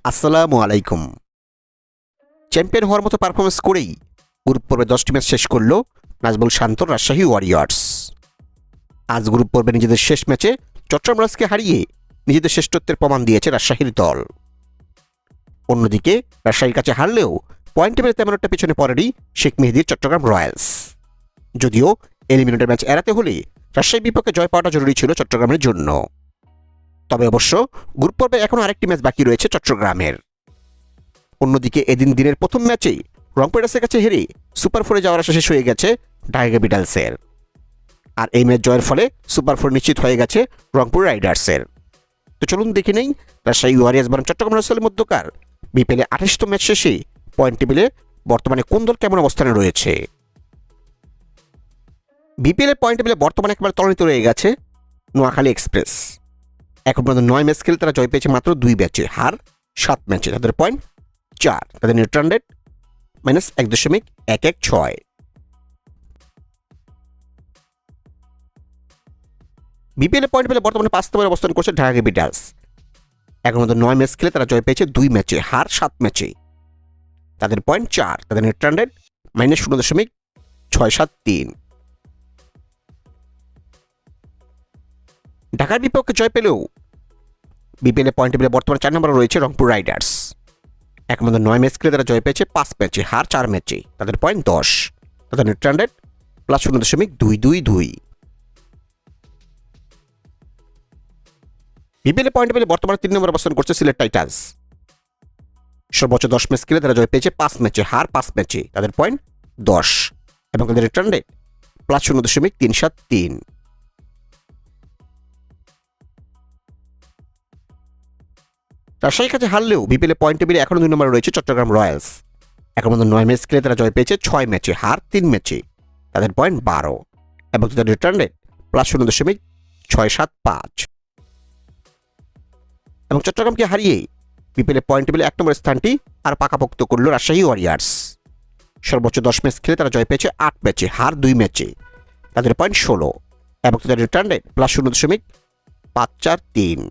আসসালামু আলাইকুম। চ্যাম্পিয়ন হওয়ার মতো পারফরমেন্স করেই গ্রুপ পর্বে 10টি ম্যাচ শেষ করল নাজমুল শান্তর রাজশাহী ওয়ারিয়র্স। আজ গ্রুপ পর্বে নিজেদের শেষ ম্যাচে চট্টগ্রাম রাজকে হারিয়ে নিজেদের শ্রেষ্ঠত্বের প্রমাণ দিয়েছে রাজশাহীর দল। অন্যদিকে রাজশাহীর কাছে হারলেও পয়েন্ট টেবিলে তেমন একটা পিছনে পড়েনি শেখ মেহেদীর চট্টগ্রাম রয়্যালস। যদিও এলিমিনেটর ম্যাচ এড়াতে হলে রাজশাহীর বিপক্ষে জয় পাওয়াটা জরুরি ছিল চট্টগ্রামের জন্য। তবে অবশ্য গ্রুপ পর্বে এখনও আরেকটি ম্যাচ বাকি রয়েছে চট্টগ্রামের। অন্যদিকে এদিন দিনের প্রথম ম্যাচেই রংপুর রাইডার্সের কাছে হেরে সুপার ফোরে যাওয়ার আশা শেষ হয়ে গেছে ঢাকা ক্যাপিটালসের। আর এই ম্যাচ জয়ের ফলে সুপার ফোর নিশ্চিত হয়ে গেছে রংপুর রাইডার্সের। তো চলুন দেখে নেই রাজশাহী ওয়ারিয়র্স বনাম চট্টগ্রাম রাইডার্সের মধ্যকার বিপিএলে 28তম ম্যাচ শেষে পয়েন্ট টেবিলে বর্তমানে কোন দল কেমন অবস্থানে রয়েছে। বিপিএল এর পয়েন্ট টেবিলে বর্তমানে একেবারে তলানিতে রয়ে গেছে নোয়াখালী এক্সপ্রেস। এখন পর্যন্ত 9 ম্যাচ খেলে তারা জয় পেয়েছে মাত্র 2 ম্যাচে, হার 7 ম্যাচে। তাদের পয়েন্ট 4, তাদের নেট রান রেট -1.116। বিপিএল এর পয়েন্ট পেলে বর্তমানে 5 নম্বরে অবস্থান করছে ঢাকা ক্যাপিটালস। এখন পর্যন্ত 9 ম্যাচ খেলে তারা জয় পেয়েছে 2 ম্যাচে, হার 7 ম্যাচে। তাদের পয়েন্ট 4, তাদের নেট রান রেট -0.673। ঢাকার বিপক্ষে জয় পেলেও বিপিএল পয়েন্ট টেবিলে বর্তমানে 4 নম্বরে রয়েছে রংপুর রাইডার্স। এখন পর্যন্ত 9 ম্যাচ খেলে তারা জয় পেয়েছে 5 ম্যাচে, হার 4 ম্যাচে। তাদের পয়েন্ট 10, তাদের net run rate +0.222। BPL point টেবিলে বর্তমানে 3 নম্বরে অবস্থান করছে সিলেট টাইটান্স। সর্বোচ্চ 10 ম্যাচ খেলে তারা জয় পেয়েছে 5 ম্যাচে, হার 5 ম্যাচে। তাদের পয়েন্ট 10 এবং তাদের নেট রান রেট +0.373। রাজশাহীর কাছে হারলেও বিপিএল পয়েন্ট টেবিলে এখনও 2 নম্বরে রয়েছে চট্টগ্রাম রয়্যালস। এখন পর্যন্ত 9 ম্যাচ খেলে তারা জয় পেয়েছে 6 ম্যাচে, হার 3 ম্যাচে। তাদের পয়েন্ট 12 এবং তাদের রিটার্ন রেট +0.675। এবং চট্টগ্রামকে হারিয়ে বিপিএল পয়েন্ট টেবিলে 1 নম্বরের স্থানটি আর পাকাপোক্ত করল রাজশাহী ওয়ারিয়র্স। সর্বোচ্চ 10 ম্যাচ খেলে তারা জয় পেয়েছে 8 ম্যাচে, হার 2 ম্যাচে। তাদের পয়েন্ট 16 এবং তাদের রিটার্ন রেট +0.543।